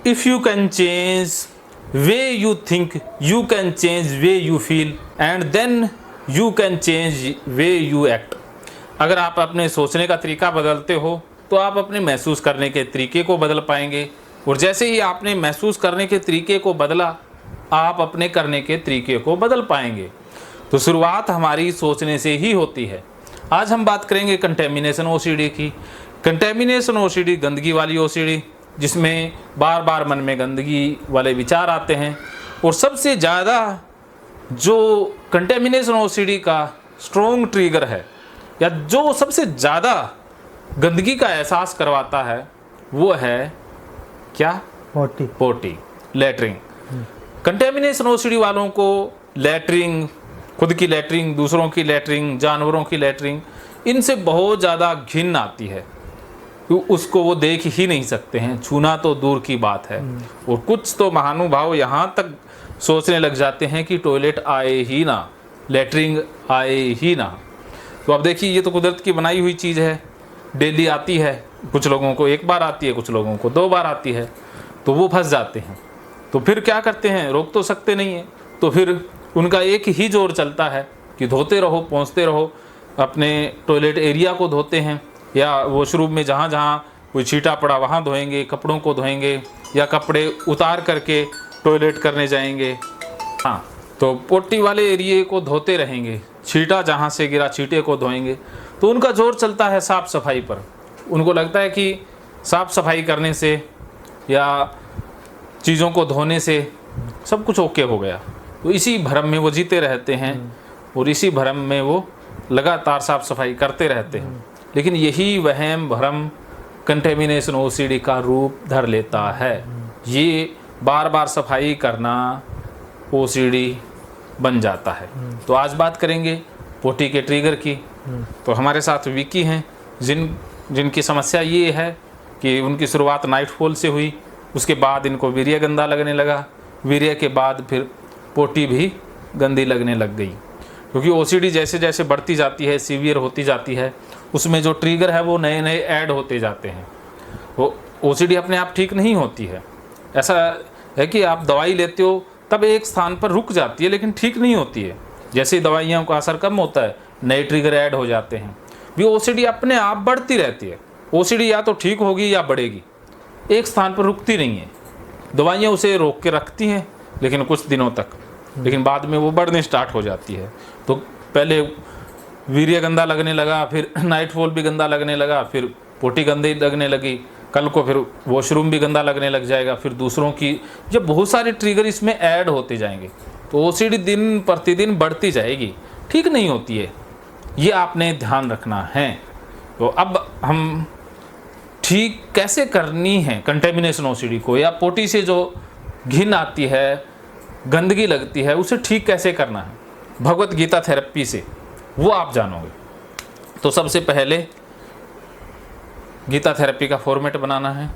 If you can change way you think, you can change way you feel, and then you can change way you act. अगर आप अपने सोचने का तरीका बदलते हो तो आप अपने महसूस करने के तरीके को बदल पाएंगे, और जैसे ही आपने महसूस करने के तरीके को बदला, आप अपने करने के तरीके को बदल पाएंगे। तो शुरुआत हमारी सोचने से ही होती है। आज हम बात करेंगे कंटेमिनेशन ओसीडी की। कंटेमिनेशन ओसीडी गंदगी वाली ओसीडी, जिसमें बार बार मन में गंदगी वाले विचार आते हैं। और सबसे ज़्यादा जो कंटेमिनेशन ओसीडी का स्ट्रॉन्ग ट्रिगर है, या जो सबसे ज़्यादा गंदगी का एहसास करवाता है, वो है क्या? पोटी, लेटरिंग। कंटेमिनेशन ओसीडी वालों को लेटरिंग, खुद की लेटरिंग, दूसरों की लेटरिंग, जानवरों की लेटरिंग, इनसे बहुत ज़्यादा घिन आती है। उसको वो देख ही नहीं सकते हैं, छूना तो दूर की बात है। और कुछ तो महानुभाव यहाँ तक सोचने लग जाते हैं कि टॉयलेट आए ही ना, लेटरिंग आए ही ना। तो अब देखिए, ये तो कुदरत की बनाई हुई चीज़ है, डेली आती है। कुछ लोगों को एक बार आती है, कुछ लोगों को 2 बार आती है, तो वो फंस जाते हैं। तो फिर क्या करते हैं? रोक तो सकते नहीं हैं, तो फिर उनका एक ही जोर चलता है कि धोते रहो, पहुँचते रहो। अपने टॉयलेट एरिया को धोते हैं, या वॉशरूम में जहाँ जहाँ कोई छींटा पड़ा वहाँ धोएंगे, कपड़ों को धोएंगे, या कपड़े उतार करके टॉयलेट करने जाएंगे। हाँ, तो पोटी वाले एरिए को धोते रहेंगे, छींटा जहाँ से गिरा छींटे को धोएंगे। तो उनका जोर चलता है साफ़ सफाई पर। उनको लगता है कि साफ़ सफाई करने से या चीज़ों को धोने से सब कुछ ओके हो गया। तो इसी भ्रम में वो जीते रहते हैं, और इसी भ्रम में वो लगातार साफ़ सफाई करते रहते हैं। लेकिन यही वहम भ्रम कंटेमिनेशन ओसीडी का रूप धर लेता है। ये बार बार सफाई करना ओसीडी बन जाता है। तो आज बात करेंगे पोटी के ट्रिगर की। तो हमारे साथ विकी हैं, जिनकी समस्या ये है कि उनकी शुरुआत नाइटफॉल से हुई, उसके बाद इनको वीर्य गंदा लगने लगा, वीर्य के बाद फिर पोटी भी गंदी लगने लग गई। क्योंकि ओसीडी जैसे जैसे बढ़ती जाती है, सीवियर होती जाती है, उसमें जो ट्रिगर है वो नए नए ऐड होते जाते हैं। वो ओसीडी अपने आप ठीक नहीं होती है। ऐसा है कि आप दवाई लेते हो तब एक स्थान पर रुक जाती है, लेकिन ठीक नहीं होती है। जैसे ही दवाइयों का असर कम होता है, नए ट्रिगर ऐड हो जाते हैं। भी ओसीडी अपने आप बढ़ती रहती है। ओसीडी या तो ठीक होगी या बढ़ेगी, एक स्थान पर रुकती नहीं है। दवाइयाँ उसे रोक के रखती हैं, लेकिन कुछ दिनों तक, लेकिन बाद में वो बढ़ने स्टार्ट हो जाती है। तो पहले वीर्य गंदा लगने लगा, फिर नाइटफॉल भी गंदा लगने लगा, फिर पोटी गंदी लगने लगी, कल को फिर वॉशरूम भी गंदा लगने लग जाएगा, फिर दूसरों की, जब बहुत सारे ट्रिगर इसमें ऐड होते जाएंगे तो ओसीडी दिन प्रतिदिन बढ़ती जाएगी, ठीक नहीं होती है। ये आपने ध्यान रखना है। तो अब हम ठीक कैसे करनी है कंटेमिनेशन ओसीडी को, या पोटी से जो घिन आती है, गंदगी लगती है, उसे ठीक कैसे करना है भगवत गीता थेरेपी से, वो आप जानोगे। तो सबसे पहले गीता थेरेपी का फॉर्मेट बनाना है।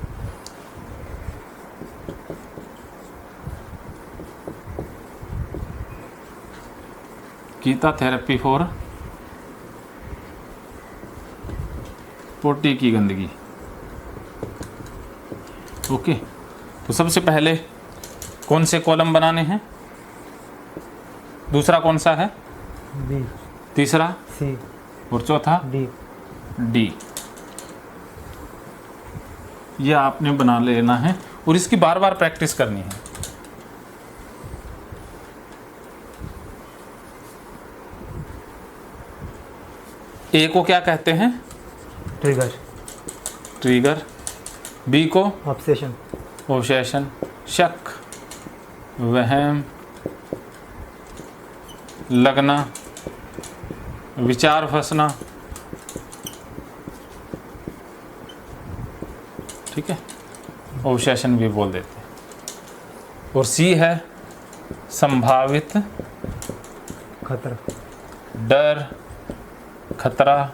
गीता थेरेपी फॉर पोटी की गंदगी। ओके, तो सबसे पहले कौन से कॉलम बनाने हैं? दूसरा कौन सा है? बी। तीसरा सी। और चौथा डी। डी। ये आपने बना लेना है, और इसकी बार बार प्रैक्टिस करनी है। ए को क्या कहते हैं? ट्रिगर। ट्रिगर। बी को ऑब्सेशन। ऑब्सेशन, शक, वहम, लगना, विचार फंसना। ठीक है, ऑब्सेशन भी बोल देते हैं। और सी है संभावित खतरा। डर, खतरा,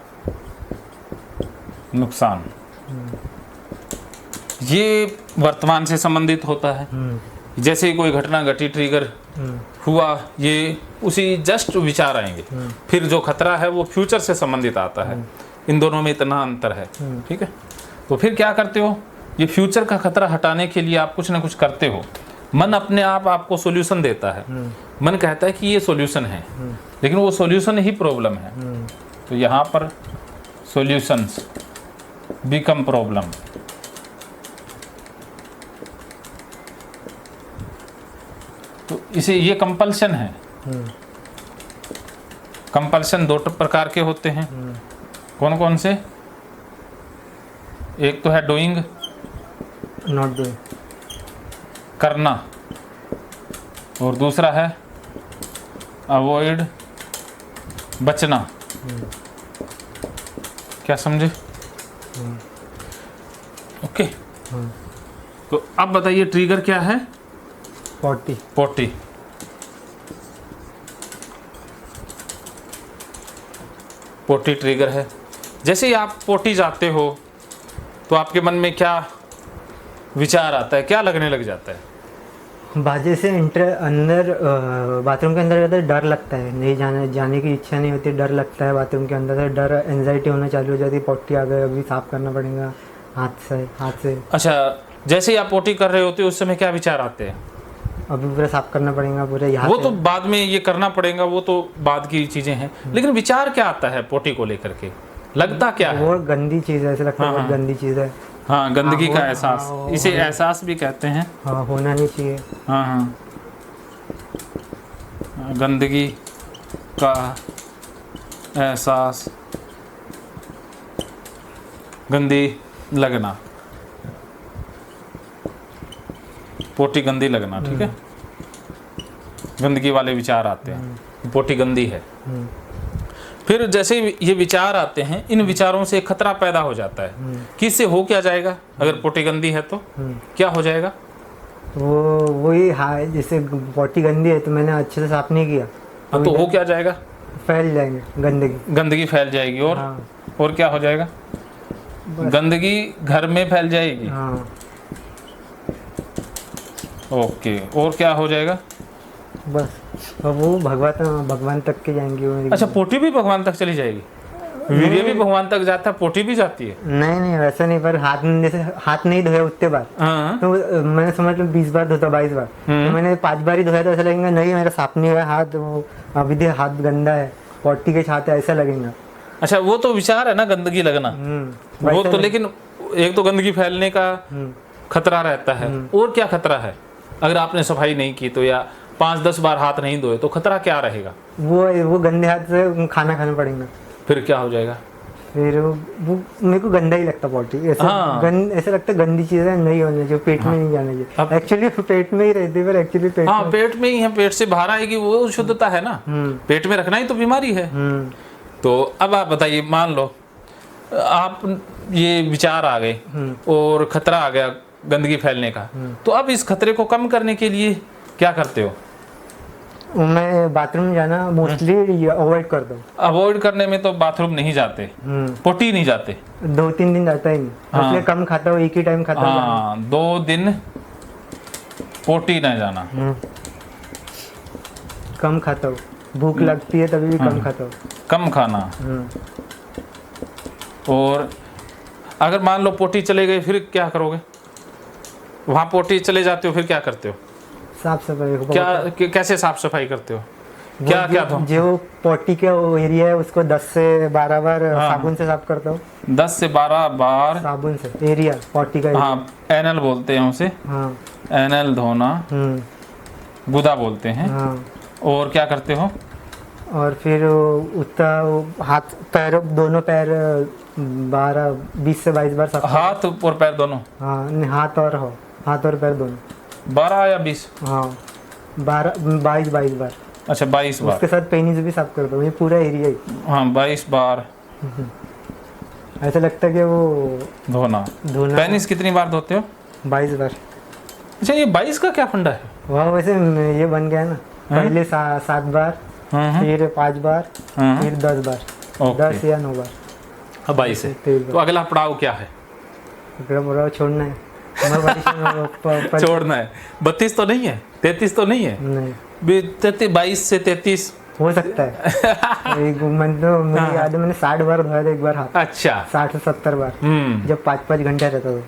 नुकसान। ये वर्तमान से संबंधित होता है। जैसे ही कोई घटना घटी, ट्रिगर हुआ, ये उसी जस्ट विचार आएंगे। फिर जो खतरा है वो फ्यूचर से संबंधित आता है। इन दोनों में इतना अंतर है। ठीक है, तो फिर क्या करते हो? ये फ्यूचर का खतरा हटाने के लिए आप कुछ ना कुछ करते हो। मन अपने आप आपको सॉल्यूशन देता है। मन कहता है कि ये सॉल्यूशन है, लेकिन वो सॉल्यूशन ही प्रॉब्लम है। तो यहाँ पर सॉल्यूशंस बिकम प्रॉब्लम। तो इसे ये कंपल्शन है। कंपल्शन दो प्रकार के होते हैं। कौन कौन से? एक तो है डूइंग, नॉट डूइंग, करना, और दूसरा है अवॉइड, बचना। क्या समझे? ओके। तो अब बताइए ट्रिगर क्या है? 40। पोटी ट्रिगर है। जैसे ही आप पोटी जाते हो तो आपके मन में क्या विचार आता है, क्या लगने लग जाता है? बाजे से अंदर बाथरूम के अंदर जाते ही डर लगता है, नहीं जाने की इच्छा नहीं होती, डर लगता है बाथरूम के अंदर से, डर एंजाइटी होना चालू हो जाती है, पोटी आ गई अभी साफ करना पड़ेगा हाथ से। अच्छा, जैसे ही आप पोटी कर रहे होते हो उस समय क्या विचार आते हैं? अभी पूरा साफ करना पड़ेगा पूरे यहाँ वो से। तो बाद में ये करना पड़ेगा, वो तो बाद की चीजें हैं, लेकिन विचार क्या आता है पोटी को लेकर के? लगता क्या है? वो गंदी चीज़ है, ऐसा लगता है हाँ, बहुत गंदी चीज़ है। हाँ, गंदगी का एहसास, हाँ, इसे एहसास भी कहते हैं। हाँ, होना नहीं चाहिए। हाँ हाँ, गंदगी का एहसास, गंदी लगना, पोटी गंदी लगना, ठीक है। गंदगी वाले विचार आते हैं, पोटी गंदी है। फिर जैसे ये विचार आते हैं, इन विचारों से खतरा पैदा हो जाता है कि इससे हो क्या जाएगा। अगर पोटी गंदी है तो क्या हो जाएगा? वही हाँ, जैसे पोटी गंदी है तो मैंने अच्छे से साफ नहीं किया तो हो क्या जाएगा? फैल जाएंगे, गंदगी फैल जाएगी। और हाँ, और क्या हो जाएगा? गंदगी घर में फैल जाएगी। हाँ, ओके, और क्या हो जाएगा? बस अब वो भगवान तक के जाएंगे वो। अच्छा, पोटी भी भगवान तक चली जाएगी? वीर्य भी भगवान तक जाता है, पोटी भी जाती है? नहीं वैसा नहीं, पर जैसे हाथ नहीं धोया उतने बार, हाँ। तो मैंने समझ लो 20 बार धोता, 22 बार, तो मैंने 5 बार ही धोया तो ऐसा लगेगा नहीं मेरा साफ नहीं हुआ हाथ, वो अभी भी हाथ गंदा है, पोटी के हाथ है, ऐसा लगेगा। अच्छा, वो तो विचार है ना गंदगी लगना, वो तो, लेकिन एक तो गंदगी फैलने का खतरा रहता है, और क्या खतरा है? अगर आपने सफाई नहीं की तो, या 5-10 बार हाथ नहीं धोए तो खतरा क्या रहेगा? वो गंदे हाथ से खाना खाना पड़ेगा। फिर क्या हो जाएगा? फिर वो मेरे को गंदा ही लगता पोटी, ऐसा हाँ। ऐसा लगता है गंदी चीज़ है, नहीं होनी चाहिए, पेट में नहीं जाना चाहिए। एक्चुअली पेट में ही रहती है, पर एक्चुअली पेट हाँ, पेट में ही है, पेट से बाहर आएगी, वो शुद्धता है ना। पेट में रखना ही तो बीमारी है। तो अब आप बताइए, मान लो आप ये विचार आ गए और खतरा आ गया गंदगी फैलने का, तो अब इस खतरे को कम करने के लिए क्या करते हो? मैं बाथरूम जाना मोस्टली अवॉइड करता हूँ। अवॉइड करने में तो बाथरूम नहीं जाते, पोटी नहीं जाते, 2-3 दिन जाता ही नहीं, इसलिए कम खाता हूँ, एक ही टाइम खाता हूँ। हाँ, 2 दिन पोटी न जाना। कम खाता हूँ, भूख लगती है तभी भी कम खाता हूँ। कम खाना। और अगर मान लो पोटी चले गई, फिर क्या करोगे? वहाँ पोटी चले जाते हो, फिर क्या करते हो? साफ सफाई क्या कैसे साफ सफाई करते हो? क्या क्या तो जो पोटी का एरिया है उसको 10 से 12 बार साबुन से साफ करता हूँ। 10 से 12 बार साबुन से एरिया, पोटी का एरिया। हाँ, एनल बोलते हैं उसे। हाँ, एनल धोना, गुदा बोलते हैं। हाँ। और क्या करते हो? और फिर उतना हाथ पैर, दोनों पैर 20 से 22 बार साफ। हाथ और पैर दोनों? हाँ, हाथ और पैर दोनों। 12 या 20? हाँ, 22 बार। अच्छा, 22 बार। उसके साथ पेनिस भी साफ करता हूँ, ये पूरा एरिया ही। हाँ, 22 बार ऐसा लगता है कि वो धोना। पेनिस कितनी बार धोते हो? 22 बार। अच्छा, ये 22 का क्या फंडा है? वह वैसे ये बन गया ना, पहले 7 बार, फिर 5 बार, फिर 10 बार, 10 या 9 बार। अब 22 है, तो अगला पड़ाव क्या है? अगला छोड़ना है। छोड़ना है। 32 तो नहीं है, 33 तो नहीं है? नहीं। 22 से 33 हो सकता है। एक मन तो मुझे याद है मैंने 60 बार धोया था एक बार हाथ, अच्छा 60 से 70 बार, जब 5-5 घंटे रहता था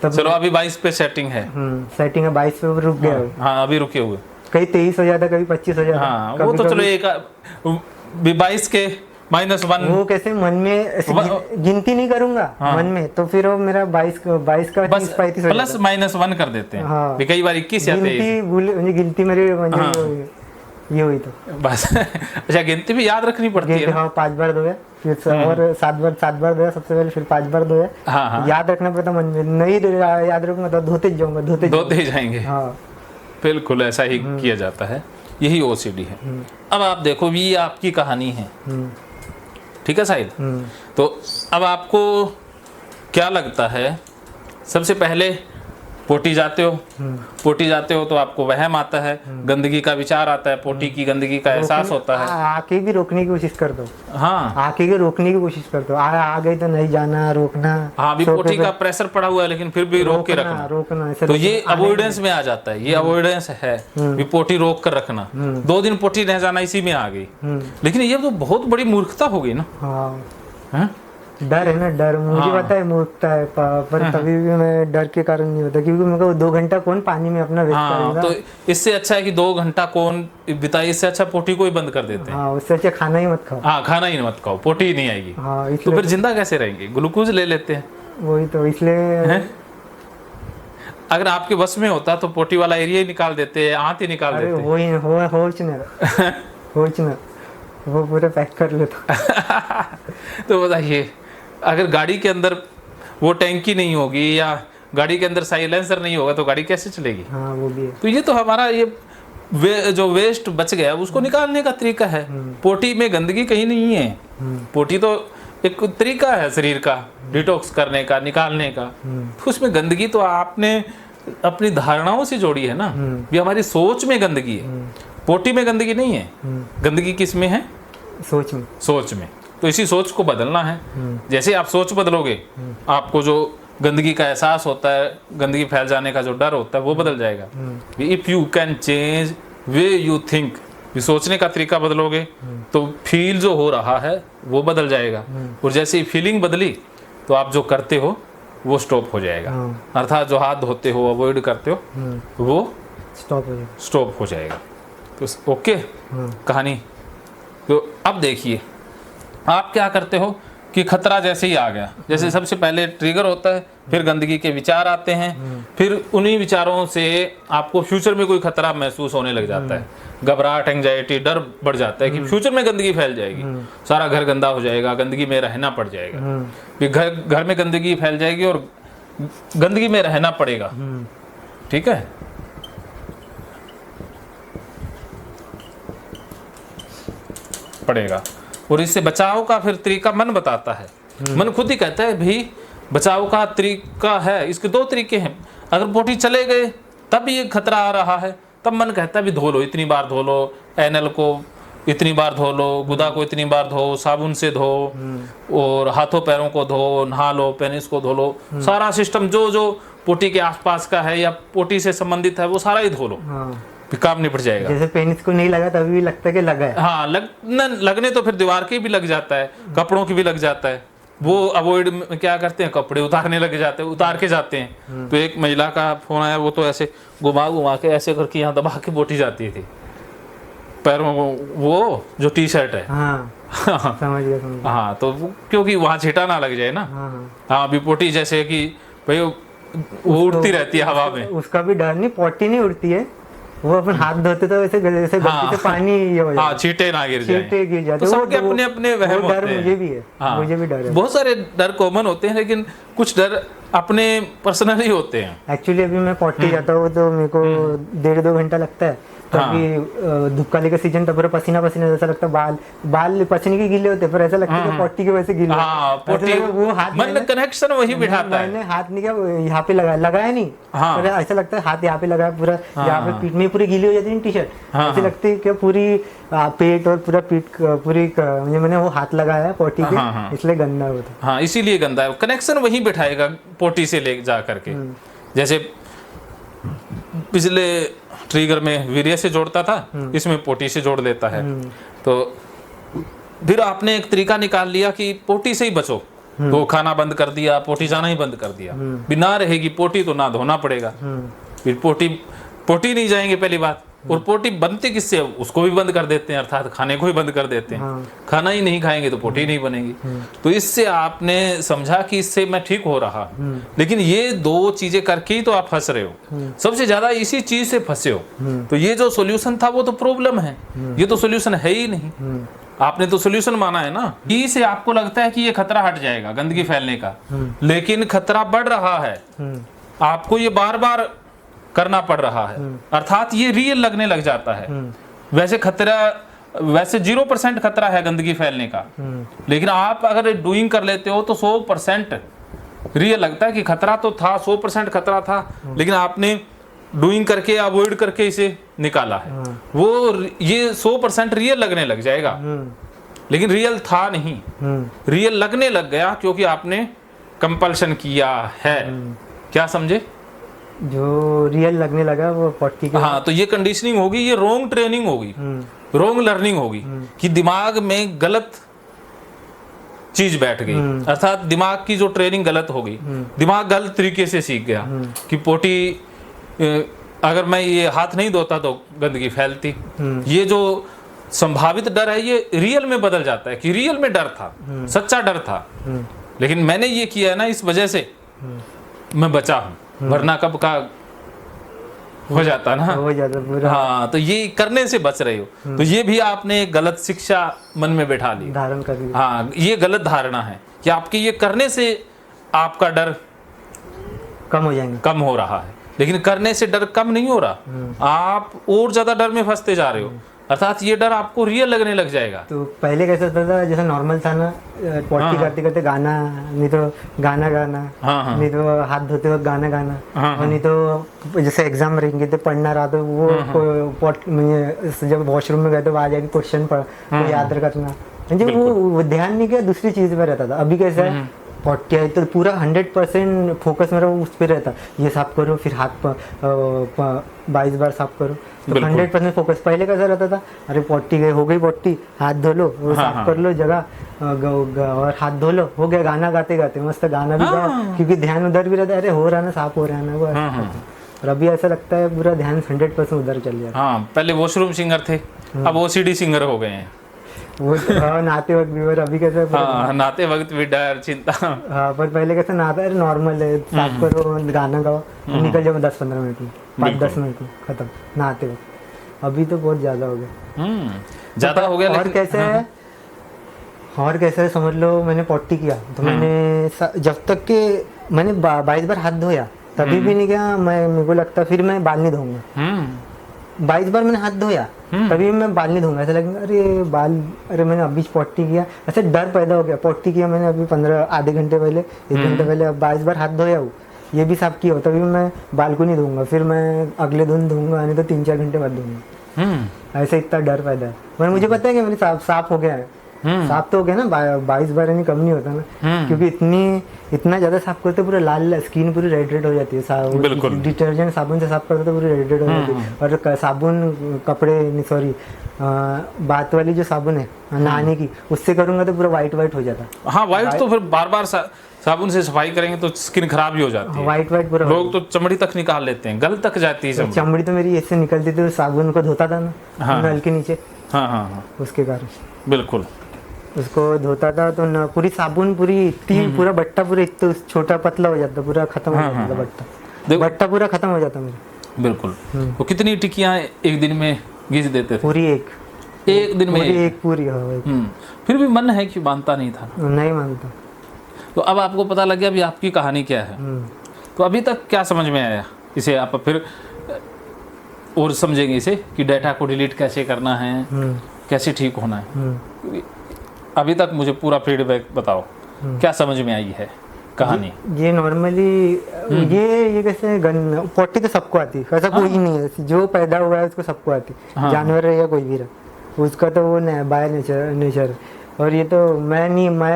तब। चलो अभी 22 पे सेटिंग है। सेटिंग है 22 पे रुक गया वो। हाँ अभी रुके हुए। कहीं 23 हो जाता, कभी 25 हो जाता। हाँ वो तो चलो एक 22 के -1 वो कैसे मन में ऐसे गिनती नहीं करूंगा मन में, तो फिर वो मेरा 22 का बस 30-35 हो जाता। +-1 कर देते हैं। हाँ। भी कई बार 21 या 23 गिनती मुझे गिनती मेरी ये हुई तो बस। अच्छा गिनती भी याद रखनी पड़ती है ना? हाँ 5 बार धोया, फिर और 7 बार धोया सबसे पहले, फिर 5 बार धोया। हाँ। याद रखना पड़ता मन में, नहीं याद रखूंगा तो धोते जाऊंगा धोते ही जाएंगे। हाँ बिल्कुल ऐसा ही किया जाता है, यही OCD है। अब आप देखो ये आपकी कहानी है, ठीक है साहिल? तो अब आपको क्या लगता है, सबसे पहले पोटी जाते हो तो आपको वहम आता है, गंदगी का विचार आता है, पोटी की गंदगी का एहसास होता है। आके भी रोकने की कोशिश कर दो। हाँ आके भी रोकने की कोशिश कर दो, आ गई तो नहीं जाना, रोकना। हाँ अभी पोटी का प्रेशर पड़ा हुआ है लेकिन फिर भी रोक के रखना, रोकना तो ये अवॉइडेंस में आ जाता है, ये अवॉइडेंस है भी पोटी रोक कर रखना। 2 दिन पोटी रह जाना इसी में आ गई, लेकिन ये तो बहुत बड़ी मूर्खता हो गई ना। हाँ डर है ना, डर मुझे पता है मूर्खता है, पर तभी भी मैं डर के कारण नहीं होता, क्योंकि मेरे को 2 घंटा कौन पानी में अपना वेस्ट करेगा। तो इससे अच्छा है कि 2 घंटा कौन बिताए, इससे अच्छा पोटी को ही बंद कर देते हैं। हाँ उससे अच्छा खाना ही मत खाओ। हाँ खाना ही मत खाओ, पोटी ही नहीं आएगी। हाँ तो फिर जिंदा कैसे रहेंगे? ग्लूकोज ले लेते हैं। वही तो, इसलिए अगर आपके बस में होता तो पोटी वाला एरिया ही निकाल देते, आंत ही निकाल देते। वही होचना वो पूरा पैक कर लेता। तो बताइए, अगर गाड़ी के अंदर वो टैंकी नहीं होगी या गाड़ी के अंदर साइलेंसर नहीं होगा तो गाड़ी कैसे चलेगी? हाँ वो भी है। तो ये तो हमारा ये जो वेस्ट बच गया उसको निकालने का तरीका है। पोटी में गंदगी कहीं नहीं है, पोटी तो एक तरीका है शरीर का डिटॉक्स करने का, निकालने का। तो उसमें गंदगी तो आपने अपनी धारणाओं से जोड़ी है ना, ये हमारी सोच में गंदगी है, पोटी में गंदगी नहीं है। गंदगी किस में है? सोच में। तो इसी सोच को बदलना है। जैसे आप सोच बदलोगे, आपको जो गंदगी का एहसास होता है, गंदगी फैल जाने का जो डर होता है वो बदल जाएगा। If you can change way you think, सोचने का तरीका बदलोगे तो फील जो हो रहा है वो बदल जाएगा, और जैसे ही फीलिंग बदली तो आप जो करते हो वो स्टॉप हो जाएगा। अर्थात जो हाथ धोते हो, अवॉइड करते हो, वो स्टॉप हो जाएगा। तो ओके कहानी। तो अब देखिए आप क्या करते हो कि खतरा जैसे ही आ गया, जैसे सबसे पहले ट्रिगर होता है, फिर गंदगी के विचार आते हैं, फिर उन्हीं विचारों से आपको फ्यूचर में कोई खतरा महसूस होने लग जाता है, घबराहट, एंजाइटी, डर बढ़ जाता है कि फ्यूचर में गंदगी फैल जाएगी, सारा घर गंदा हो जाएगा, गंदगी में रहना पड़ जाएगा। फिर घर में गंदगी फैल जाएगी और गंदगी में रहना पड़ेगा। ठीक है, पड़ेगा। और इससे बचाव का फिर तरीका मन बताता है। मन खुद ही कहता है भाई बचाव का तरीका है, इसके 2 तरीके हैं। अगर पोटी चले गए तब ये खतरा आ रहा है, तब मन कहता है भी धो लो, इतनी बार धो लो, एनल को इतनी बार धो लो, गुदा को इतनी बार धो, साबुन से धो, और हाथों पैरों को धो, नहा लो, पेनिस को धो लो, सारा सिस्टम जो जो पोटी के आसपास का है या पोटी से संबंधित है वो सारा ही धो लो, काम निपट जाएगा। जैसे पेनिस को नहीं लगा तभी भी लगता है कि लगा है। हाँ लगने तो फिर दीवार के भी लग जाता है, कपड़ों की भी लग जाता है। वो अवॉइड क्या करते हैं, कपड़े उतारने लग जाते हैं, उतार के जाते हैं। तो एक महिला का फोन आया, वो तो ऐसे घुमा के ऐसे करके यहाँ दबा के बोटी जाती थी पैरों को, वो जो टी शर्ट है। समझ गया। हाँ तो क्योंकि वहाँ छींटा ना लग जाए ना। हाँ अभी पोटी जैसे कि भाई वो उड़ती रहती है हवा में, उसका भी डर नहीं, पोटी नहीं उड़ती है, वो अपन हाथ धोते तो वैसे गलती से पानी ये हो जाता है, छींटे ना गिर जाए, छींटे गिर जाते। तो सबके अपने अपने वहम होते हैं। मुझे भी है। मुझे भी डर है। बहुत सारे डर कॉमन होते हैं, लेकिन कुछ डर अपने पर्सनल ही होते हैं। एक्चुअली अभी मैं पोटी जाता हूँ तो मेरे को 1.5-2 घंटा लगता है। तभी धूपकाली का सीजन, तो पूरा पसीना पसीना जैसा लगता है, बाल पसीने के गीले होते हैं, पर ऐसा लगता है पोटी के वैसे गीले। पोटी वो हाथ में कनेक्शन वही बिठाता है। मैंने हाथ नहीं किया, यहाँ पे लगाया नहीं, पर ऐसा लगता है हाथ यहाँ पे लगाया, पूरा यहाँ पे पीठ में पूरी गीली हो जाती है टी शर्ट, ऐसी लगती है कि पूरी पेट और पूरा पीठ पूरी, मैंने वो हाथ लगाया है पोटी के, इसलिए गंदा होता है। हाँ इसीलिए गंदा है, कनेक्शन वही बिठाएगा पोटी से ले जा करके। जैसे पिछले ट्रिगर में वीर्य से जोड़ता था, इसमें पोटी से जोड़ देता है। तो फिर आपने एक तरीका निकाल लिया कि पोटी से ही बचो, तो खाना बंद कर दिया, पोटी जाना ही बंद कर दिया। बिना रहेगी पोटी तो ना धोना पड़ेगा, फिर पोटी नहीं जाएंगे पहली बात। और पोटी बनती किससे, उसको भी बंद कर देते हैं, अर्थात खाने को ही बंद कर देते हैं। खाना ही नहीं खाएंगे तो पोटी नहीं बनेगी। तो इससे आपने समझा कि इससे मैं ठीक हो रहा, लेकिन ये दो चीजें करके ही तो आप फंस रहे हो, सबसे ज्यादा इसी चीज से फंसे हो। तो ये जो सोल्यूशन था वो तो प्रॉब्लम है, ये तो सोल्यूशन है ही नहीं। आपने तो सोल्यूशन माना है ना, ई से आपको लगता है कि ये खतरा हट जाएगा गंदगी फैलने का, लेकिन खतरा बढ़ रहा है, आपको ये बार बार करना पड़ रहा है, अर्थात ये रियल लगने लग जाता है। वैसे 0% खतरा है गंदगी फैलने का, लेकिन आप अगर डूइंग कर लेते हो तो 100% रियल लगता है कि खतरा तो था, 100% खतरा था, लेकिन आपने डूइंग करके अवॉइड करके इसे निकाला है। वो ये 100% रियल लगने लग जाएगा, लेकिन रियल था नहीं, रियल लगने लग गया क्योंकि आपने कंपल्शन किया है। क्या समझे? जो रियल लगने लगा वो पॉटी के। हाँ, तो ये कंडीशनिंग होगी, ये रॉन्ग ट्रेनिंग होगी, रॉन्ग लर्निंग होगी कि दिमाग में गलत चीज बैठ गई, अर्थात दिमाग की जो ट्रेनिंग गलत हो गई, दिमाग गलत तरीके से सीख गया कि पोटी अगर मैं ये हाथ नहीं धोता तो गंदगी फैलती। ये जो संभावित डर है ये रियल में बदल जाता है कि रियल में डर था, सच्चा डर था, लेकिन मैंने ये किया है ना, इस वजह से मैं बचा हूं, वरना कब का हो जाता ना, हो जाता पूरा। हाँ, तो ये करने से बच रहे हो। तो ये भी आपने एक गलत शिक्षा मन में बैठा ली, धारण कर ली। हाँ, ये गलत धारणा है कि आपके ये करने से आपका डर कम हो जाएंगे, कम हो रहा है, लेकिन करने से डर कम नहीं हो रहा, आप और ज्यादा डर में फंसते जा रहे हो, अर्थात ये डर आपको रियल लगने लग जाएगा। तो पहले कैसा होता था, जैसे नॉर्मल था ना, पॉटी करते करते गाना, नहीं तो गाना गाना, नहीं तो हाथ धोते वक्त गाना गाना, और नहीं तो जैसे एग्जाम रहेंगे तो पढ़ना रहा तो वो जब वॉशरूम में गए तो आ जाके क्वेश्चन पढ़ याद रखना, म्हणजे वो ध्यान नहीं किया, दूसरी चीज पे रहता था। अभी कैसा है, पॉटी आई तो पूरा 100% फोकस मेरा उस पर रहता, ये साफ करो, फिर हाथ 22 बार साफ करो, तो 100% फोकस। पहले कैसा रहता था, अरे पॉटी गई, हो गई पॉटी, हाथ धो लो, वो साफ कर लो जगह, और हाथ धो लो, हो गया, गाना गाते गाते मस्त गाना भी गाओ, क्योंकि ध्यान उधर भी रहता है, अरे हो रहा ना, साफ हो रहा है ना वो। और अभी ऐसा लगता है पूरा ध्यान 100% उधर चल जाता है। हाँ, पहले वॉशरूम सिंगर थे, अब OCD सिंगर हो गए हैं। वो नहाते वक्त भी, और अभी कैसे, हाँ, नहाते वक्त भी डर, चिंता। हाँ, पर पहले कैसे नहाता है, नॉर्मल है, साफ करो, गाना गाओ, निकल जाओ 10-15 मिनट में, 5-10 मिनट में खत्म नहाते वक्त। अभी तो बहुत ज्यादा हो गया, ज्यादा हो गया। और कैसे है, और कैसे है, समझ लो मैंने पॉटी किया तो मैंने जब तक के मैंने 22 बार हाथ धोया तभी भी नहीं किया, मेरे को लगता फिर मैं बाल नहीं धोऊंगा। 22 बार मैंने हाथ धोया तभी मैं बाल नहीं धोऊंगा, ऐसा लगेगा अरे मैंने अभी पॉटी किया, ऐसे डर पैदा हो गया। पॉटी किया मैंने अभी 15 आधे घंटे पहले, 1 घंटे पहले, 22 बार हाथ धोया हूँ, ये भी साफ किया हो, तभी मैं बाल को नहीं धोऊंगा, फिर मैं अगले दिन धोऊंगा, नहीं तो 3-4 घंटे बाद धोऊंगा। ऐसे इतना डर पैदा है, पर मुझे पता है कि मेरे साफ हो गया है, साफ तो हो गया ना, 22 बार यानी कम नहीं होता ना, क्योंकि इतना ज्यादा साफ करते पूरा लाल स्किन पूरी रेड हो जाती है। डिटर्जेंट साबुन से साफ करते तो पूरी रेड हो जाती है, और साबुन कपड़े सॉरी बात वाली जो साबुन है नहाने की, उससे करूंगा तो पूरा वाइट हो जाता। हाँ, वाइट तो फिर बार बार साबुन से सफाई करेंगे तो स्किन खराब ही हो जाती है, वाइट पूरा। लोग तो चमड़ी तक निकाल लेते हैं, गल तक जाती है चमड़ी तो मेरी ऐसे निकलती थी, साबुन को धोता था ना नल के नीचे, उसके कारण बिल्कुल उसको धोता था तो न पूरी साबुन पूरी पूरा बट्टा पूरा तो छोटा पतला हो जाता, पूरा खत्म हो जाता बट्टा पूरा खत्म हो जाता मेरा। बिल्कुल। तो कितनी टिकियां एक दिन में घिस देते थे? पूरी एक दिन में एक पूरी। फिर भी मन है कि मानता नहीं था, नहीं मानता। तो अब आपको पता लग गया अभी आपकी कहानी क्या है, तो अभी तक क्या समझ में आया, इसे आप फिर और समझेंगे इसे कि डाटा को डिलीट कैसे करना है, कैसे ठीक होना है। अभी तक मुझे पूरा फीडबैक बताओ, क्या समझ में आई है कहानी? ये नॉर्मली ये कैसे पॉटी तो सबको आती है, ऐसा कोई नहीं है, जो पैदा हुआ है उसको सबको आती है, जानवर है या कोई भी रहा, उसका तो वो बाय नेचर और ये तो मैं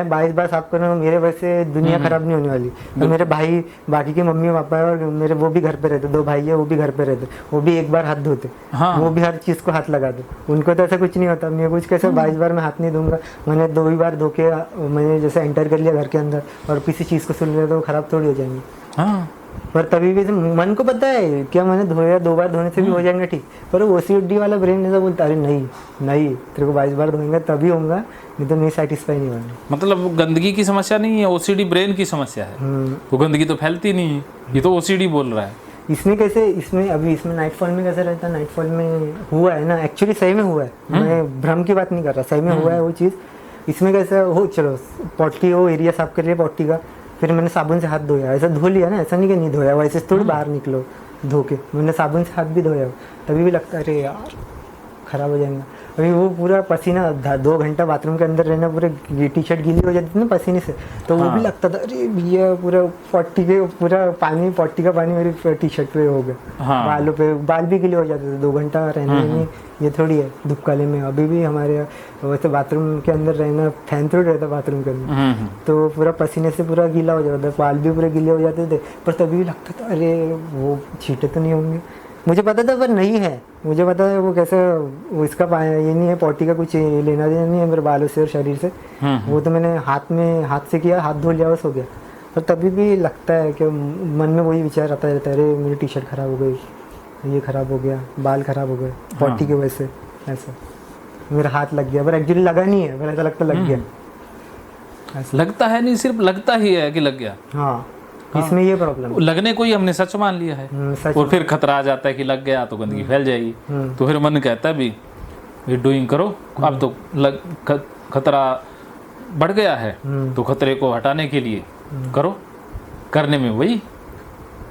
22 बार साफ कर रहा हूँ, मेरे वजह से दुनिया खराब नहीं होने वाली। और मेरे भाई, बाकी के मम्मी पापा है और मेरे, वो भी घर पे रहते, 2 भाई है, वो भी घर पे रहते, वो भी एक बार हाथ धोते, हाँ। वो भी हर चीज़ को हाथ लगाते, उनको तो ऐसा कुछ नहीं होता। मैं कुछ कैसे 22 बार मैं हाथ नहीं दूंगा, मैंने 2 ही बार धो के मैंने जैसे एंटर कर लिया घर के अंदर और किसी चीज़ को सुन लिया तो वो खराब थोड़ी हो जाएंगे। हाँ पर तभी भी मन को पता है क्या मैंने धोया, 2 बार धोने से भी हो जाएंगे ठीक, पर वो OCD वाला ब्रेन ऐसा बोलता है, अरे नहीं नहीं, तेरे को 22 बार धोएंगे तभी होगा, नहीं तो नहीं, सेटिस्फाई नहीं होगा। मतलब वो गंदगी की समस्या नहीं है, ओसीडी ब्रेन की समस्या है। वो गंदगी तो फैलती नहीं है, ये तो ओसीडी बोल रहा है। इसमें कैसे, इसमें नाइटफॉल में कैसे रहता है, नाइटफॉल में हुआ है ना, एक्चुअली सही में हुआ है, मैं भ्रम की बात नहीं कर रहा, सही में हुआ है वो चीज़। इसमें कैसे हो, चलो पॉटी, वो एरिया साफ कर लिया पॉटी का, फिर मैंने साबुन से हाथ धोया, ऐसा धो लिया ना, ऐसा नहीं कि नहीं धोया, वैसे थोड़ी बाहर निकलो धो के, मैंने साबुन से हाथ भी धोया, तभी भी लगता है अरे यार ख़राब हो जाएगा। अभी वो पूरा पसीना 2 घंटा बाथरूम के अंदर रहना, पूरे T-शर्ट गीली हो जाती थी ना पसीने से, तो वो भी लगता था अरे भैया पूरा पूरा पानी, पॉटी का पानी मेरी T-शर्ट पे हो गया। हाँ। बालों पे, बाल भी गीले हो जाते थे 2 घंटा रहने में, ये थोड़ी है धूपकाले में। अभी भी हमारे वैसे बाथरूम के अंदर रहना, फैन थोड़ी रहता बाथरूम के अंदर, तो पूरा पसीने से पूरा गीला हो जाता था, बाल भी पूरे गीले हो जाते थे, पर तभी भी लगता था अरे वो छींटे तो नहीं होंगे। मुझे पता था पर नहीं है, मुझे पता है वो कैसे, वो इसका ये नहीं है, पॉटी का कुछ लेना देना नहीं है मेरे बालों से और शरीर से, वो तो मैंने हाथ से किया, हाथ धो लिया, बस हो गया। पर तभी भी लगता है कि मन में वही विचार आता रहता है, अरे मेरी T-शर्ट ख़राब हो गई, ये ख़राब हो गया, बाल ख़राब हो गए पॉटी की वजह से, ऐसा मेरा हाथ लग गया, पर एक्चुअली लगा नहीं है, पर ऐसा लगता लग गया, लगता है नहीं, सिर्फ लगता ही है कि लग गया। हाँ, इसमें ये प्रॉब्लम है। लगने को ही हमने सच मान लिया है, सच और फिर खतरा आ जाता है कि लग गया तो गंदगी फैल जाएगी, तो फिर मन कहता है भी ये डूइंग करो, अब तो खतरा बढ़ गया है, तो खतरे को हटाने के लिए करो, करने में वही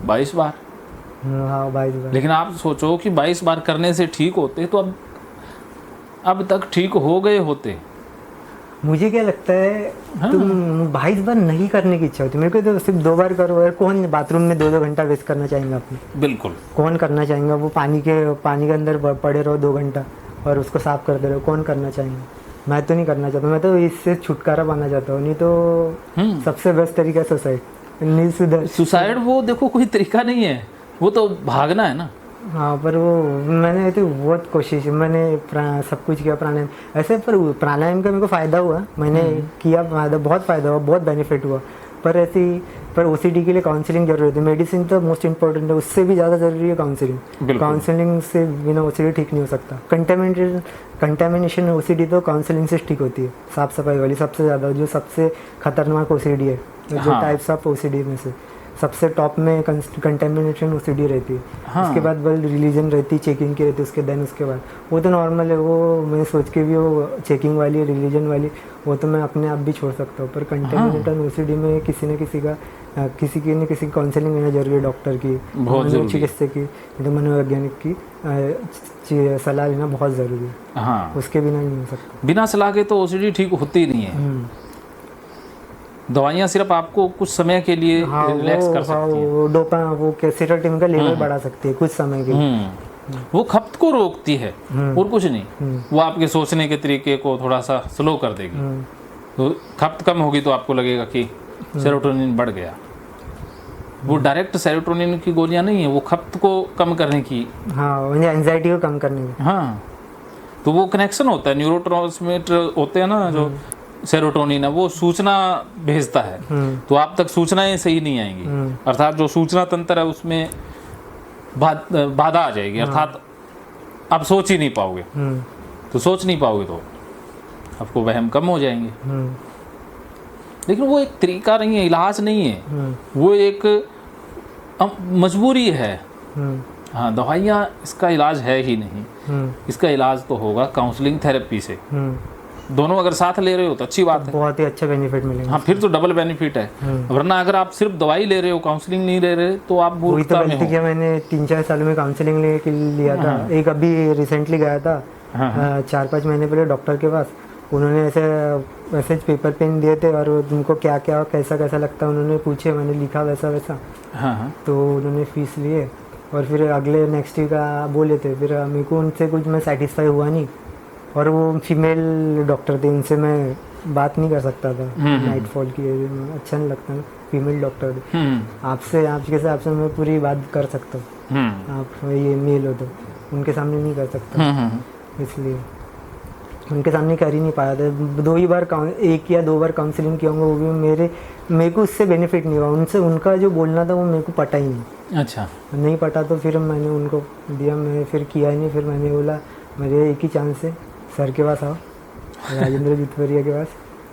22 बार। हाँ 22 बार। लेकिन आप सोचो कि 22 बार करने से ठीक होते तो अब तक ठीक हो गए होते। मुझे क्या लगता है, तुम 22 बार नहीं करने की इच्छा होती, मेरे को तो सिर्फ 2 बार करो। यार कौन बाथरूम में 2-2 घंटा वेस्ट करना चाहेंगे अपने, बिल्कुल कौन करना चाहेंगे। वो पानी के अंदर पड़े रहो 2 घंटा और उसको साफ करते रहो, कौन करना चाहेंगे। मैं तो नहीं करना चाहता, मैं तो इससे छुटकारा पाना चाहता हूँ। नहीं तो सबसे बेस्ट तरीका है सुसाइड। वो देखो कोई तरीका नहीं है, वो तो भागना है ना। हाँ, पर वो मैंने तो बहुत कोशिश, मैंने सब कुछ किया प्राणायाम ऐसे, पर प्राणायाम का मेरे को फ़ायदा हुआ, मैंने किया, बहुत फ़ायदा हुआ, बहुत बेनिफिट हुआ। पर OCD के लिए काउंसलिंग जरूरी है, मेडिसिन तो मोस्ट इंपॉर्टेंट है, उससे भी ज़्यादा ज़रूरी है काउंसलिंग। काउंसलिंग से बिना OCD ठीक नहीं हो सकता। कंटेमिनेशन OCD तो काउंसलिंग से ठीक होती है, साफ सफाई वाली सबसे ज़्यादा, जो सबसे खतरनाक OCD है, जो टाइप्स ऑफ OCD में से सबसे टॉप में कंटेमिनेशन OCD रहती है। हाँ। उसके बाद बल रिलीजन रहती है, चेकिंग की रहती है, उसके बाद वो तो नॉर्मल है, वो मैं सोच के भी वो चेकिंग वाली, रिलीजन वाली, वो तो मैं अपने आप भी छोड़ सकता हूँ। पर कंटेमिनेशन OCD में किसी न किसी काउंसलिंग लेना जरूरी है, डॉक्टर की, चिकित्सक की, तो मनोवैज्ञानिक की सलाह लेना बहुत ज़रूरी है। हाँ, उसके बिना नहीं हो सकता। बिना सलाह के तो OCD ठीक होती ही नहीं है। दवाइयाँ सिर्फ आपको कुछ समय के लिए रिलैक्स कर सकती हैं। वो सेरोटोनिन का लेवल बढ़ा सकती है कुछ समय के लिए। वो खपत को रोकती है और कुछ नहीं। वो आपके सोचने के तरीके को थोड़ा सा स्लो कर देगी। तो खपत कम होगी तो आपको लगेगा कि सेरोटोनिन बढ़ गया। वो डायरेक्ट सेरोटोनिन की गोलियां नहीं है, वो खपत को कम करने की। हाँ, एंजाइटी को कम करने की। हाँ, तो वो कनेक्शन होता है, न्यूरोट्रांसमीटर होते हैं ना जो सेरोटोनिन है, वो सूचना भेजता है, तो आप तक सूचनाएं सही नहीं आएंगी, अर्थात जो सूचना तंत्र है उसमें बाधा आ जाएगी, अर्थात आप सोच ही नहीं पाओगे। तो सोच नहीं पाओगे तो आपको वहम कम हो जाएंगे। लेकिन वो एक तरीका नहीं है, इलाज नहीं है, वो एक मजबूरी है। हाँ, दवाइयाँ इसका इलाज है ही नहीं। इसका इलाज तो होगा काउंसलिंग थेरेपी से। दोनों अगर साथ ले रहे हो तो अच्छी बात है, बहुत ही अच्छा बेनिफिट मिलेगा। हाँ, फिर तो डबल बेनिफिट है। वरना अगर आप सिर्फ दवाई ले रहे हो, काउंसलिंग नहीं ले रहे, तो आप मूर्खता में हो। किया मैंने 3-4 सालों में काउंसलिंग लिया था। एक अभी रिसेंटली गया था 4-5 महीने पहले डॉक्टर के पास। उन्होंने ऐसे पेपर पेन दिए थे और तुमको क्या क्या कैसा लगता है उन्होंने पूछे, मैंने लिखा वैसा। तो उन्होंने फीस लिए और फिर अगले नेक्स्ट वीक बोले थे। फिर मेरे को उनसे कुछ मैं सेटिस्फाई हुआ नहीं, और वो फीमेल डॉक्टर थे, उनसे मैं बात नहीं कर सकता था नाइटफॉल की एरिया में, अच्छा नहीं लगता ना, फीमेल डॉक्टर। आपसे आपसे मैं पूरी बात कर सकता हूँ, आप ये मेल हो तो उनके सामने नहीं कर सकता, इसलिए उनके सामने कर ही नहीं पाया था। 1 या 2 बार काउंसलिंग किया होंगे, वो भी मेरे को उससे बेनिफिट नहीं हुआ, उनसे उनका जो बोलना था वो मेरे को पटा ही नहीं। अच्छा, नहीं पटा तो फिर मैंने उनको दिया, मैं फिर किया ही नहीं। फिर मैंने बोला मेरे एक ही चांस है, सर के पास आओ, राजेंद्र जुतवरिया के पास।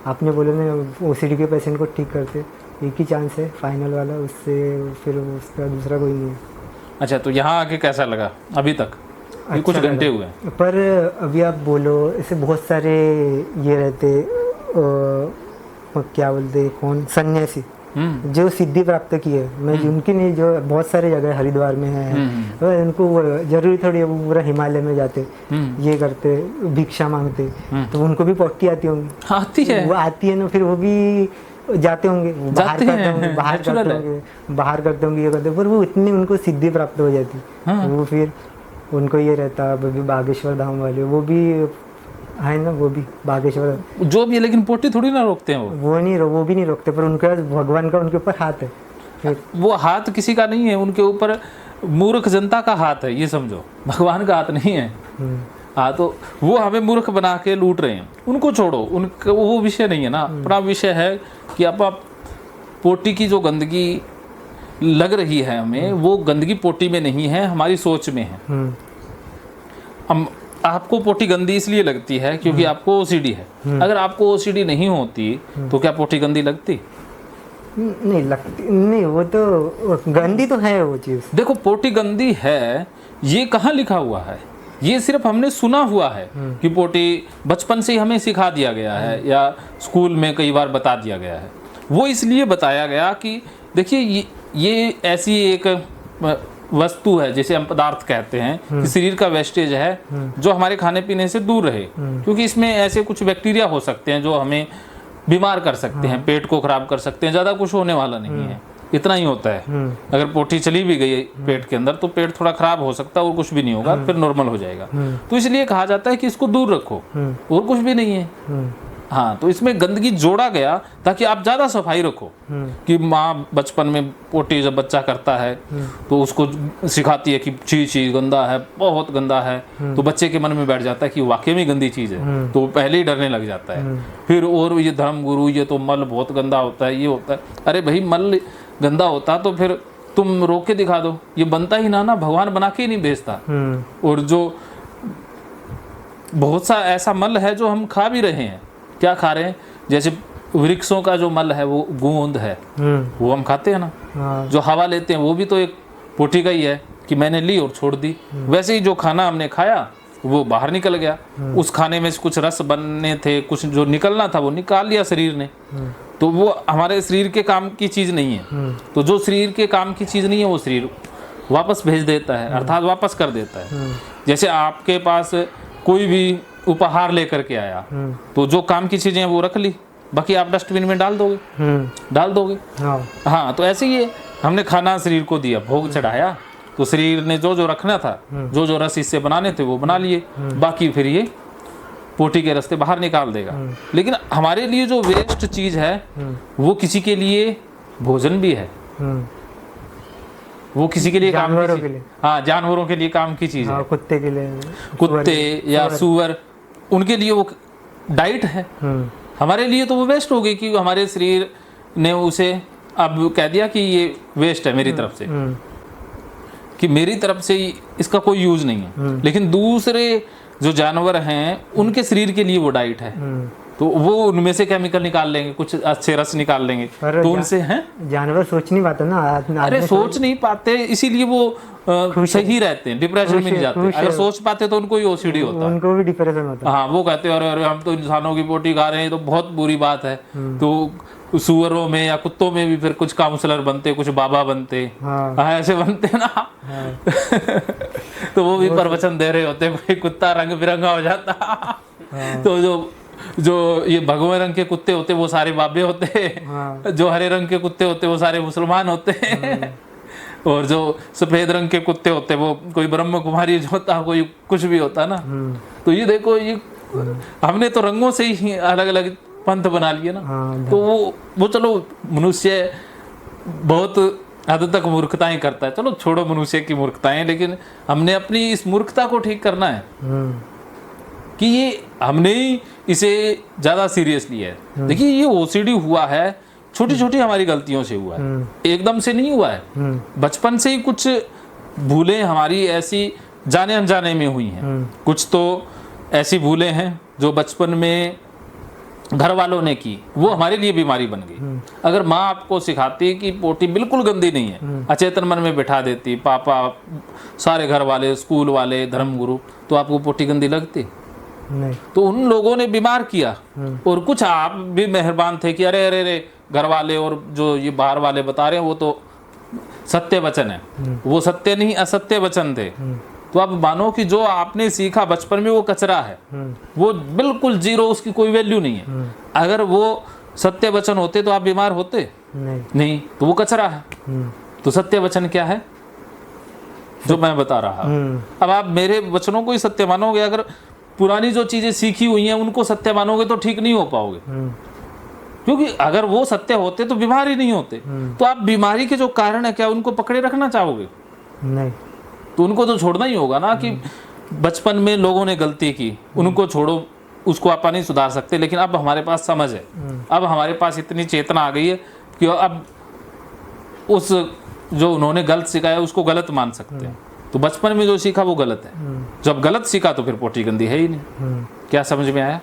आपने बोले ना OCD के पेशेंट को ठीक करते, एक ही चांस है फाइनल वाला, उससे फिर उसका दूसरा कोई नहीं है। अच्छा, तो यहाँ आके कैसा लगा अभी तक? ये कुछ अच्छा घंटे लगा। हुए। पर अभी आप बोलो, ऐसे बहुत सारे ये रहते क्या बोलते, कौन सन्यासी जो सिद्धि प्राप्त किए, मैं उनकी नहीं, जो बहुत सारे जगह हरिद्वार में है, तो उनको जरूरी थोड़ी है वो पूरा हिमालय में जाते, ये करते, भिक्षा मांगते, तो उनको भी पॉटी आती होंगी। आती है, वो आती है ना, फिर वो भी जाते होंगे, बाहर करते होंगे, बाहर करते होंगे, ये करते, पर वो इतनी उनको सिद्धि प्राप्त हो जाती, वो फिर उनको ये रहता। अभी बागेश्वर धाम वाले वो भी है ना, वो भी बागेश्वर जो भी है, लेकिन पोटी थोड़ी ना रोकते हैं वो भी नहीं रोकते, पर उनका भगवान का उनके ऊपर हाथ है। फिर वो हाथ किसी का नहीं है, उनके ऊपर मूर्ख जनता का हाथ है, ये समझो, भगवान का हाथ नहीं है। हाँ, तो वो हमें मूर्ख बना के लूट रहे हैं, उनको छोड़ो, उनका वो विषय नहीं है ना। अपना विषय है कि आप पोटी की जो गंदगी लग रही है हमें, वो गंदगी पोटी में नहीं है, हमारी सोच में है। आपको पोटी गंदी इसलिए लगती है क्योंकि आपको OCD है। अगर आपको OCD नहीं होती तो क्या पोटी गंदी लगती? नहीं लगती, नहीं, वो तो गंदी तो है वो चीज़। देखो, पोटी गंदी है ये कहाँ लिखा हुआ है? ये सिर्फ हमने सुना हुआ है कि पोटी, बचपन से ही हमें सिखा दिया गया है या स्कूल में कई बार बता दिया गया है। वो इसलिए बताया गया कि देखिए ये ऐसी एक वस्तु है, जैसे हम पदार्थ कहते हैं कि शरीर का वेस्टेज है जो हमारे खाने पीने से दूर रहे, क्योंकि इसमें ऐसे कुछ बैक्टीरिया हो सकते हैं जो हमें बीमार कर सकते हैं, पेट को खराब कर सकते हैं। ज़्यादा कुछ होने वाला नहीं है, इतना ही होता है। अगर पोटी चली भी गई पेट के अंदर तो पेट थोड़ा खराब हो सकता है और कुछ भी नहीं होगा, फिर नॉर्मल हो जाएगा। तो इसलिए कहा जाता है कि इसको दूर रखो, और कुछ भी नहीं है। हाँ, तो इसमें गंदगी जोड़ा गया ताकि आप ज़्यादा सफाई रखो। कि माँ बचपन में पोटी जब बच्चा करता है तो उसको सिखाती है कि छी गंदा है, बहुत गंदा है, तो बच्चे के मन में बैठ जाता है कि वाकई में गंदी चीज़ है, तो पहले ही डरने लग जाता है। फिर और ये धर्म गुरु, ये तो मल बहुत गंदा होता है, ये होता है। अरे भाई, मल गंदा होता तो फिर तुम रोक के दिखा दो, ये बनता ही ना, भगवान बना के ही नहीं भेजता। और जो बहुत सा ऐसा मल है जो हम खा भी रहे हैं, क्या खा रहे हैं, जैसे वृक्षों का जो मल है वो गोंद है, वो हम खाते हैं ना। जो हवा लेते हैं वो भी तो एक पोटी का ही है कि मैंने ली और छोड़ दी। वैसे ही जो खाना हमने खाया वो बाहर निकल गया, उस खाने में से कुछ रस बनने थे, कुछ जो निकलना था वो निकाल लिया शरीर ने, तो वो हमारे शरीर के काम की चीज़ नहीं है। तो जो शरीर के काम की चीज़ नहीं है वो शरीर वापस भेज देता है, अर्थात वापस कर देता है। जैसे आपके पास कोई भी उपहार लेकर के आया तो जो काम की चीजें वो रख ली, बाकी आप डस्टबिन में डाल दोगे। हाँ, तो ऐसे ही हमने खाना शरीर को दिया, भोग चढ़ाया, तो शरीर ने जो जो रखना था, जो जो रस इससे बनाने थे वो बना लिए, बाकी फिर ये पोटी के रास्ते बाहर निकाल देगा। लेकिन हमारे लिए जो वेस्ट चीज है वो किसी के लिए भोजन भी है, वो किसी के लिए जानवरों के लिए, हाँ, जानवरों के लिए काम की चीज है। कुत्ते के लिए, कुत्ते या सुअर, उनके लिए वो डाइट है। हमारे लिए तो वो वेस्ट हो गई कि हमारे शरीर ने उसे अब कह दिया कि ये वेस्ट है मेरी तरफ से, कि मेरी तरफ से इसका कोई यूज नहीं है। लेकिन दूसरे जो जानवर हैं उनके शरीर के लिए वो डाइट है, तो वो उनमें से केमिकल निकाल लेंगे, कुछ अच्छे रस निकाल लेंगे, तो उनसे हैं। जानवर सोच नहीं पाते ना, अरे सोच नहीं पाते, इसीलिए वो सही रहते हैं, डिप्रेशन में नहीं जाते। अगर सोच पाते तो उनको ही OCD होता, उनको भी डिप्रेशन होता। हाँ, वो कहते हैं अरे हम तो इंसानों की पोटी खा रहे हैं, तो बहुत बुरी बात है। तो सुअरों में या कुत्तों में भी फिर कुछ काउंसलर बनते, कुछ बाबा बनते, ऐसे बनते ना। तो वो भी प्रवचन दे रहे होते, कोई कुत्ता रंग बिरंगा हो जाता, तो जो ये भगवे रंग के कुत्ते होते वो सारे बाबे होते, जो हरे रंग के कुत्ते होते वो सारे मुसलमान होते, और जो सफेद रंग के कुत्ते होते वो कोई ब्रह्म कुमारी जो होता, कोई कुछ भी होता ना। तो ये देखो, ये हमने तो रंगों से ही अलग अलग पंथ बना लिए ना। हाँ, तो वो चलो मनुष्य बहुत हद तक मूर्खताएं करता है, चलो छोड़ो मनुष्य की मूर्खताएं, लेकिन हमने अपनी इस मूर्खता को ठीक करना है कि ये हमने ही इसे ज़्यादा सीरियस लिया है। देखिए ये ओसीडी हुआ है छोटी छोटी हमारी गलतियों से हुआ है, एकदम से नहीं हुआ है। बचपन से ही कुछ भूलें हमारी ऐसी जाने अनजाने में हुई हैं। कुछ तो ऐसी भूलें हैं जो बचपन में घर वालों ने की, वो हमारे लिए बीमारी बन गई। अगर माँ आपको सिखाती कि पोटी बिल्कुल गंदी नहीं है, अचेतन मन में बिठा देती, पापा, सारे घर वाले, स्कूल वाले, धर्मगुरु, तो आपको पोटी गंदी लगती नहीं। तो उन लोगों ने बीमार किया। और कुछ आप भी मेहरबान थे कि अरे अरे अरे घर वाले और जो ये बाहर वाले बता रहे हैं वो तो सत्य वचन है, वो सत्य नहीं असत्य वचन थे। तो आप मानो कि जो आपने सीखा बचपन में वो कचरा है, वो बिल्कुल जीरो, उसकी कोई वैल्यू नहीं है। अगर वो सत्य वचन होते तो आप बीमार होते नहीं, तो वो कचरा है। तो सत्य वचन क्या है जो मैं बता रहा हूं। अब आप मेरे वचनों को ही सत्य मानोगे, अगर पुरानी जो चीजें सीखी हुई हैं उनको सत्य मानोगे तो ठीक नहीं हो पाओगे। क्योंकि अगर वो सत्य होते तो बीमारी नहीं होते। तो आप बीमारी के जो कारण है क्या उनको पकड़े रखना चाहोगे? नहीं। तो उनको तो छोड़ना ही होगा ना, कि बचपन में लोगों ने गलती की, उनको छोड़ो, उसको आप नहीं सुधार सकते। लेकिन अब हमारे पास समझ है, अब हमारे पास इतनी चेतना आ गई है कि अब उस जो उन्होंने गलत सिखाया उसको गलत मान सकते हैं। तो बचपन में जो सीखा वो गलत है, जब गलत सीखा तो फिर पोटी गंदी है ही नहीं। क्या समझ में आया?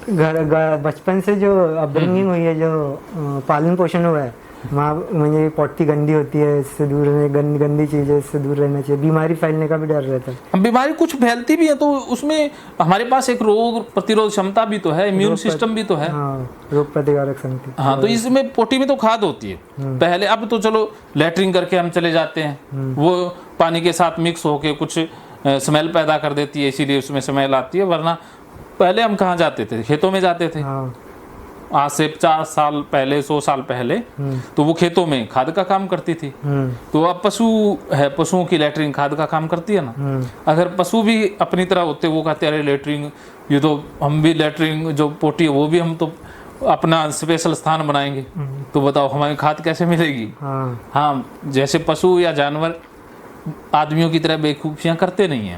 बचपन से जो अपब्रिंगिंग हुई है, जो पालन पोषण हुआ है, माँ मुझे पोटी गंदी होती है, इससे दूर रहने, गंदी चीज़ है, इससे दूर रहना चाहिए, बीमारी फैलने का भी डर रहता है। हम बीमारी कुछ फैलती भी है तो उसमें हमारे पास एक रोग प्रतिरोध क्षमता भी तो है, इम्यून सिस्टम भी तो है। हाँ, रोग प्रतिकारक शक्ति। हाँ, तो इसमें पोटी में तो खाद होती है पहले। अब तो चलो लैट्रिन करके हम चले जाते हैं, वो पानी के साथ मिक्स होके कुछ स्मेल पैदा कर देती है, इसीलिए उसमें स्मेल आती है। वरना पहले हम कहाँ जाते थे? खेतों में जाते थे। हाँ। आज से 50 साल पहले, 100 साल पहले, तो वो खेतों में खाद का काम करती थी। तो अब पशु है, पशुओं की लैट्रिन खाद का काम करती है ना। अगर पशु भी अपनी तरह होते, वो कहते अरे लैट्रिन, ये तो हम भी लैट्रिन जो पोटी है वो भी हम तो अपना स्पेशल स्थान बनाएंगे, तो बताओ हमारी खाद कैसे मिलेगी? हाँ, जैसे पशु या जानवर आदमियों की तरह बेवकूफियां करते नहीं है।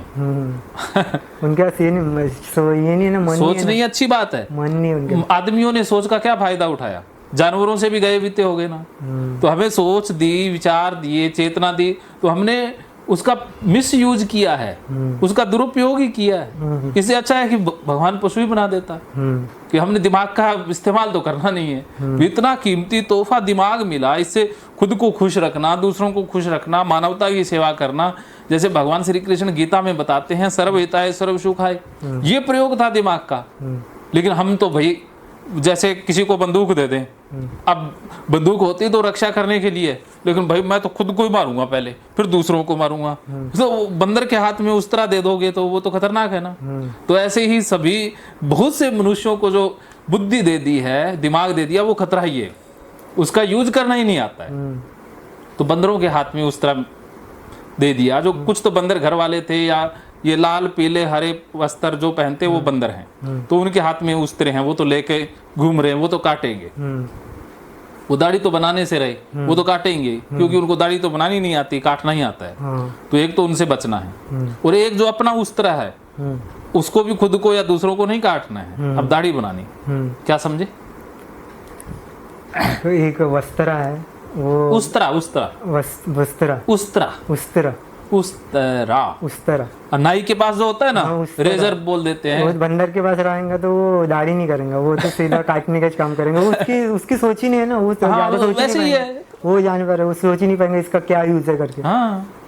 उनके पास ये नहीं ना, मन सोच नहीं, अच्छी बात है, मन नहीं उनके। आदमियों ने सोच का क्या फायदा उठाया? जानवरों से भी गए बीते हो गए ना। तो हमें सोच दी, विचार दिए, चेतना दी, तो हमने उसका मिस यूज किया है, उसका दुरुपयोग ही किया है। इससे अच्छा है कि भगवान पशु ही बना देता, कि हमने दिमाग का इस्तेमाल तो करना नहीं है। इतना कीमती तोहफा दिमाग मिला, इससे खुद को खुश रखना, दूसरों को खुश रखना, मानवता की सेवा करना, जैसे भगवान श्री कृष्ण गीता में बताते हैं, सर्व हिताय सर्व सुखाय, ये प्रयोग था दिमाग का। लेकिन हम तो भाई जैसे किसी को बंदूक दे दें, अब बंदूक होती तो रक्षा करने के लिए, लेकिन भाई मैं तो खुद को ही मारूंगा पहले, फिर दूसरों को मारूंगा। तो बंदर के हाथ में उस तरह दे दोगे तो वो तो खतरनाक है ना। तो ऐसे ही सभी बहुत से मनुष्यों को जो बुद्धि दे दी है, दिमाग दे दिया, वो खतरा ही है, उसका यूज करना ही नहीं आता है। तो बंदरों के हाथ में उस तरह दे दिया। जो कुछ तो बंदर घर वाले थे, या ये लाल पीले हरे वस्त्र जो पहनते वो बंदर हैं, तो उनके हाथ में उस तरह हैं, वो तो लेके घूम रहे हैं, वो तो काटेंगे। वो दाढ़ी तो बनाने से रहे, वो तो काटेंगे, क्योंकि उनको दाढ़ी तो बनानी नहीं आती, काटना ही आता है। तो एक तो उनसे बचना है, और एक जो अपना उस तरह है, उसको भी खुद को या दूसरों को नहीं काटना है, अब दाढ़ी बनानी। क्या समझे? तो एक वस्त्रा है, वो उस्तरा नाई के पास जो होता है ना, रेजर बोल देते हैं। वो बंदर के पास रहेंगे तो वो दाढ़ी नहीं करेंगे, वो तो सीधा काटने का काम करेंगे। वो उसकी सोच ही नहीं है ना, वो वैसे ही है, वो जानवर है, वो सोच ही नहीं पाएंगे इसका क्या यूज है करके।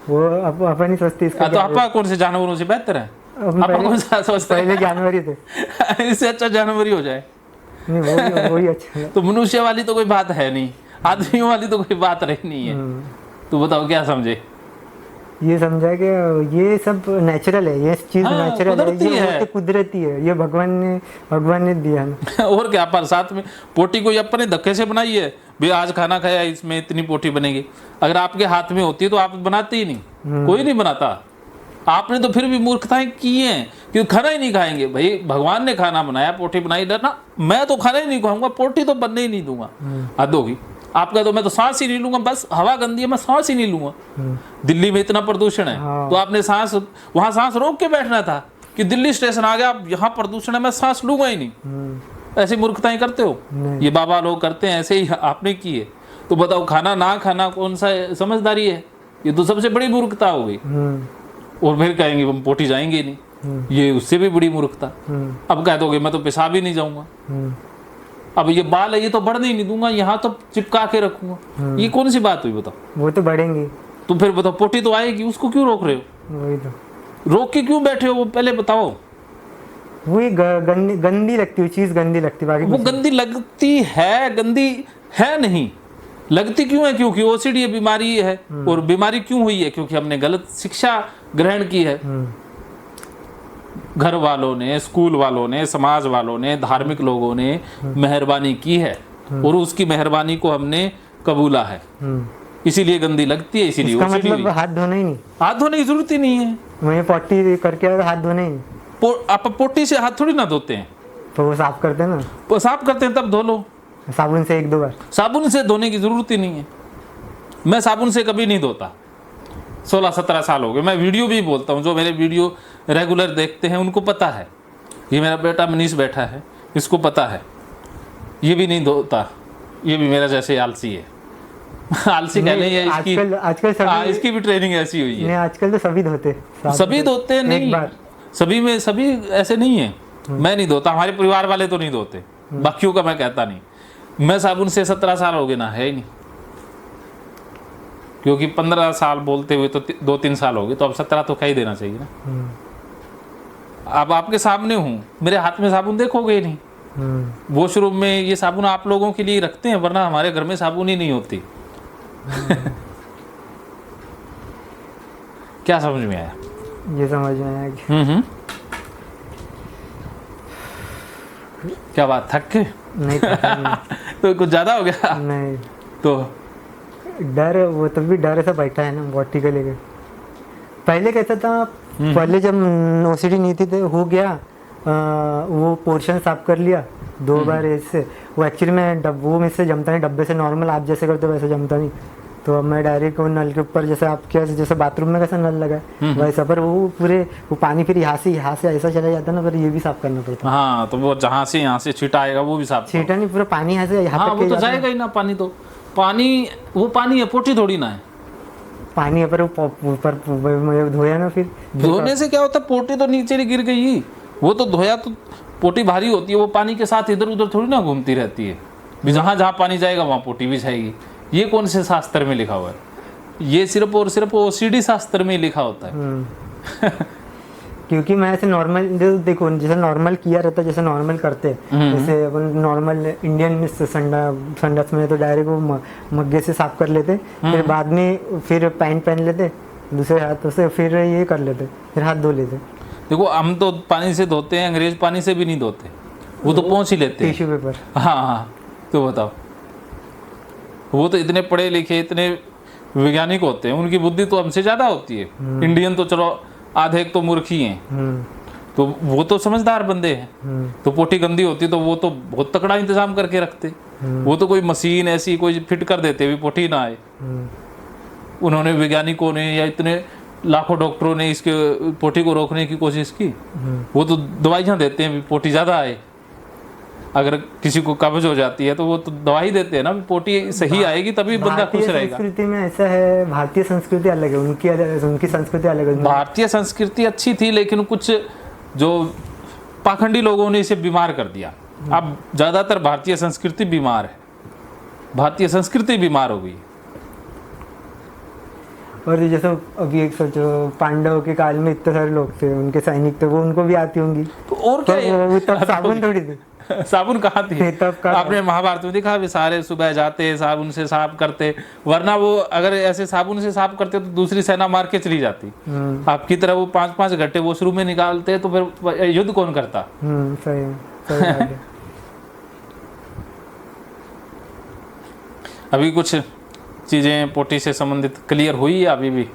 वो अपन नहीं सोचते इसका। तो आपा कौन से जानवरों से बेहतर है? पहले जानवर ही थे, इससे अच्छा जानवर ही हो जाए। नहीं, वही अच्छा। तो मनुष्य वाली तो कोई बात है नहीं, आदमियों वाली तो कोई बात रही नहीं है। तो बताओ क्या समझे? ये समझा कि ये सब नेचुरल है, ये चीज नेचुरल है, ये कुदरती है, ये भगवान ने दिया है। और क्या, पर साथ में पोटी को अपने धक्के से बनाई है भी, आज खाना खाया इसमें इतनी पोटी बनेगी। अगर आपके हाथ में होती तो आप बनाते ही नहीं, कोई नहीं बनाता। आपने तो फिर भी मूर्खताएं की हैं कि खाना ही नहीं खाएंगे। भाई भगवान ने खाना बनाया, पोटी बनाई, डरना मैं तो खाना ही नहीं खाऊंगा, पोटी तो बनने ही नहीं दूंगा। हद होगी। आपका तो मैं तो सांस ही नहीं लूंगा, बस हवा गंदी है मैं सांस ही नहीं लूंगा। दिल्ली में इतना प्रदूषण है तो आपने सांस वहां सांस रोक के बैठना था कि दिल्ली स्टेशन आ गया, अब यहाँ प्रदूषण है मैं सांस लूंगा ही नहीं। ऐसी मूर्खताएं करते हो, ये बाबा लोग करते हैं, ऐसे ही आपने की है। तो बताओ खाना ना खाना कौन सा समझदारी है? ये तो सबसे बड़ी मूर्खता हो गई। और फिर कहेंगे हम पोटी जाएंगे ही नहीं, ये उससे भी बड़ी मूर्खता। अब कह दोगे मैं तो पेशाब ही नहीं जाऊंगा, अब ये बाल है ये तो बढ़ने ही नहीं दूंगा, यहाँ तो चिपका के रखूंगा। ये कौन सी बात हुई बताओ? वो तो बढ़ेंगी। तो फिर बताओ पोटी तो आएगी, उसको क्यों रोक रहे हो? वही तो, रोक के क्यों बैठे हो वो पहले बताओ। वही गंदी लगती है चीज, गंदी लगती है, बाकी वो गंदी लगती है, गंदी है नहीं, लगती क्यों है? क्योंकि ओसीडी बीमारी है। और बीमारी क्यों हुई है? क्योंकि हमने गलत शिक्षा ग्रहण की है। घर वालों ने, स्कूल वालों ने, समाज वालों ने, धार्मिक लोगों ने मेहरबानी की है और उसकी मेहरबानी को हमने कबूला है, इसीलिए गंदी लगती है, इसीलिए इसका OCD मतलब हुई। हाथ धोना ही नहीं, हाथ धोने की जरूरत ही नहीं है। वही पोटी करके आए तो हाथ धोने ही नहीं, आप पोटी से हाथ थोड़ी ना धोते हैं, तो वो साफ करते हैं ना, वो साफ करते हैं तब धो लो, साबुन से 1-2 बार। साबुन से धोने की जरूरत ही नहीं है। मैं साबुन से कभी नहीं धोता, 16-17 साल हो गए। मैं वीडियो भी बोलता हूँ, जो मेरे वीडियो रेगुलर देखते हैं उनको पता है। ये मेरा बेटा मनीष बैठा है, इसको पता है, ये भी नहीं धोता, ये भी मेरा जैसे आलसी है। आलसी कहने है इसकी, आजकल सभी, इसकी भी ट्रेनिंग ऐसी हुई है। नहीं आजकल तो सभी धोते, सभी धोते हैं, नहीं सभी में, सभी ऐसे नहीं है। मैं नहीं धोता, हमारे परिवार वाले तो नहीं धोते, बाकियों का मैं कहता नहीं। मैं साबुन से 17 साल हो गए ना, है ही नहीं, क्योंकि 15 साल बोलते हुए तो 2-3 साल हो गए, तो अब 17 तो कह ही देना चाहिए ना। अब आपके सामने हूँ, मेरे हाथ में साबुन देखोगे ही नहीं। वॉशरूम में ये साबुन आप लोगों के लिए रखते हैं, वरना हमारे घर में साबुन ही नहीं होती। क्या समझ में आया? ये समझ में आया कि क्या बात, थक के? नहीं तो कुछ ज्यादा हो गया? नहीं, तो डर, वो तब भी डर ऐसा बैठा है ना बॉडी को लेकर। पहले कैसा था, पहले जब OCD नहीं थी तो हो गया, वो पोर्शन साफ कर लिया 2 बार ऐसे, वो एक्चुअली में वो में से जमता नहीं, डब्बे से नॉर्मल आप जैसे करते हो वैसे जमता नहीं। तो अब मैं डायरेक्ट वो नल के ऊपर, जैसे आपके जैसे बाथरूम में कैसा नल लगा है वैसा, पर वो पूरे वो पानी फिर यहाँ से ऐसा चला जाता है ना, पर ये भी साफ करना पड़ता है। हाँ, तो वो जहाँ से यहाँ से छीटा आएगा वो भी साफ करो। छीटा नहीं, पूरा पानी यहाँ से यहाँ हाँ, तक वो तो जाएगा ही ना पानी, तो पानी, वो पानी है, पोटी थोड़ी ना है। पानी है, पर वो ऊपर धोया ना, फिर धोने से क्या होता है, पोटी तो नीचे गिर गई, वो तो धोया तो पोटी भारी होती है, वो पानी के साथ इधर उधर थोड़ी ना घूमती रहती है। जहाँ जहाँ पानी जाएगा वहाँ पोटी भी जाएगी। ये कौन से शास्त्र में लिखा हुआ है? ये सिर्फ और सिर्फ OCD शास्त्र में लिखा होता है। क्योंकि मैं ऐसे नॉर्मल देखो, जैसे नॉर्मल किया रहता, जैसे नॉर्मल करते हैं, जैसे अपन नॉर्मल इंडियन संडास में तो डायरेक्ट वो मग्गे से साफ कर लेते, फिर बाद में फिर पैंट पहन लेते दूसरे हाथों से, फिर ये कर लेते, फिर हाथ धो लेते। देखो हम तो पानी से धोते हैं, अंग्रेज पानी से भी नहीं धोते, वो तो पहुँच ही लेते हैं, टिश्यू पेपर। हाँ हाँ, तो बताओ, वो तो इतने पढ़े लिखे, इतने वैज्ञानिक होते हैं, उनकी बुद्धि तो हमसे ज्यादा होती है। इंडियन तो चलो आधे तो मूर्ख ही हैं, तो वो तो समझदार बंदे हैं। तो पोटी गंदी होती तो वो तो बहुत तकड़ा इंतजाम करके रखते, वो तो कोई मशीन ऐसी कोई फिट कर देते भी पोटी ना आए। उन्होंने, वैज्ञानिकों ने या इतने लाखों डॉक्टरों ने इसके पोटी को रोकने की कोशिश की। वो तो दवाइयाँ देते हैं पोटी ज्यादा आए, अगर किसी को कब्ज हो जाती है तो वो तो दवाई देते हैं ना, पोटी सही आएगी तभी बंदा खुश रहेगा। संस्कृति में ऐसा है, भारतीय संस्कृति अलग है, उनकी संस्कृति अलग है। भारतीय संस्कृति अच्छी थी, लेकिन कुछ जो पाखंडी लोगों ने इसे बीमार कर दिया। अब ज्यादातर भारतीय संस्कृति बीमार है, भारतीय संस्कृति बीमार हो गई। और जैसे अभी एक सोचो, पांडवों के काल में इतने सारे लोग थे, उनके सैनिक थे, वो उनको भी आती होंगी, तो और क्या, वो तब साबुन थोड़ी थी। साबुन कहाँ थी? तब आपने महाभारत में देखा, वे सारे सुबह जाते साबुन से साफ करते, वरना वो अगर ऐसे साबुन से साफ करते तो दूसरी सेना मार के चली जाती। आपकी तरह वो 5-5 घंटे वॉशरूम में निकालते तो फिर युद्ध कौन करता? सही बात है। अभी कुछ चीजें पोटी से संबंधित क्लियर हुई है? अभी भी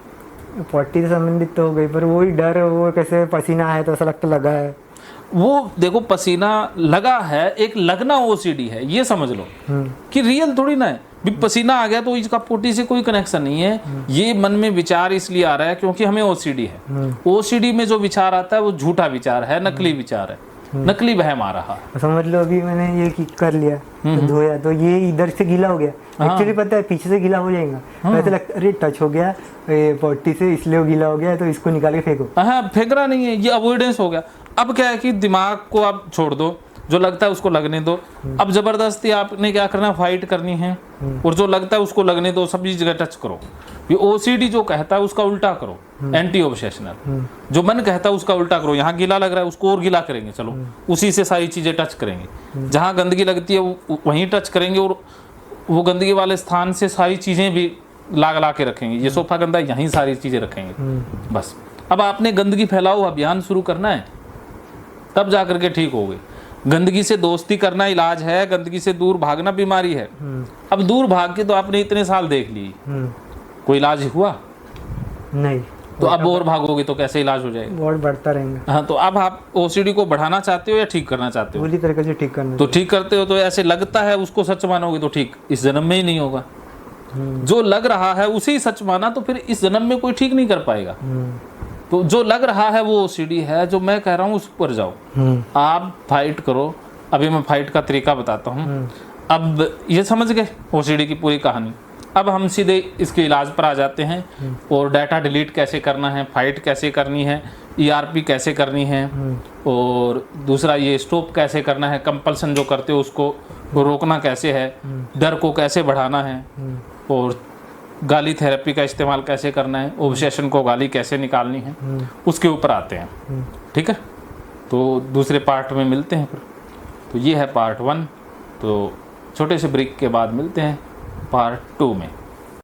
40 से संबंधित तो हो गई, पर वही डर, वो कैसे पसीना आया तो ऐसा लगता लगा है। वो देखो पसीना लगा है, एक लगना ओसीडी है, ये समझ लो कि रियल थोड़ी ना है। भी पसीना आ गया तो इसका पोटी से कोई कनेक्शन नहीं है। ये मन में विचार इसलिए आ रहा है क्योंकि हमें ओसीडी है। ओसीडी में जो विचार आता है वो झूठा विचार है, नकली विचार है, नकली वहम आ रहा है। समझ लो अभी मैंने ये कर लिया तो धोया तो ये इधर से गीला हो गया, एक्चुअली पता है पीछे से गीला हो जाएगा, वैसे लगता अरे टच हो गया पट्टी से इसलिए वो गीला हो गया, तो इसको निकाल के फेंको। हाँ, फेंक रहा नहीं है, ये अवॉइडेंस हो गया। अब क्या है कि दिमाग को आप छोड़ दो, जो लगता है उसको लगने दो। अब जबरदस्ती आपने क्या करना, फाइट करनी है, और जो लगता है उसको लगने दो, सभी जगह टच करो। ये ओसीडी जो कहता है उसका उल्टा करो, एंटी ऑब्सेशनल। जो मन कहता है उसका उल्टा करो, यहाँ गीला लग रहा है उसको और गीला करेंगे, चलो उसी से सारी चीजें टच करेंगे। जहाँ गंदगी लगती है वहीं टच करेंगे, और वो गंदगी वाले स्थान से सारी चीजें भी ला के रखेंगे। ये सोफा गंदा है, यहीं सारी चीजें रखेंगे। बस अब आपने गंदगी फैलाओ अभियान शुरू करना है, तब जाकर के ठीक होगे। गंदगी से दोस्ती करना इलाज है, गंदगी से दूर भागना बीमारी है। अब दूर भाग के तो आपने इतने साल देख ली, कोई इलाज हुआ नहीं, तो अब और भागोगे तो कैसे इलाज हो जाएगा? बहुत बढ़ता रहेगा। हाँ, तो अब आप ओसीडी को बढ़ाना चाहते हो या ठीक करना चाहते हो? पूरी तरीके से ठीक करना। तो ठीक करते हो तो ऐसे लगता है उसको सच मानोगे तो ठीक इस जन्म में ही नहीं होगा। जो लग रहा है उसे ही सच माना तो फिर इस जन्म में कोई ठीक नहीं कर पाएगा। तो जो लग रहा है वो ओसीडी है, जो मैं कह रहा हूँ उस पर जाओ, आप फाइट करो। अभी मैं फाइट का तरीका बताता हूँ। अब ये समझ गए ओसीडी की पूरी कहानी। अब हम सीधे इसके इलाज पर आ जाते हैं, और डाटा डिलीट कैसे करना है, फाइट कैसे करनी है, ईआरपी कैसे करनी है, और दूसरा ये स्टॉप कैसे करना है, कंपल्सन जो करते हो उसको रोकना कैसे है, डर को कैसे बढ़ाना है, और गाली थेरेपी का इस्तेमाल कैसे करना है, ऑब्सेशन को गाली कैसे निकालनी है, उसके ऊपर आते हैं। ठीक है, तो दूसरे पार्ट में मिलते हैं फिर। तो ये है पार्ट 1। तो छोटे से ब्रेक के बाद मिलते हैं पार्ट 2 में।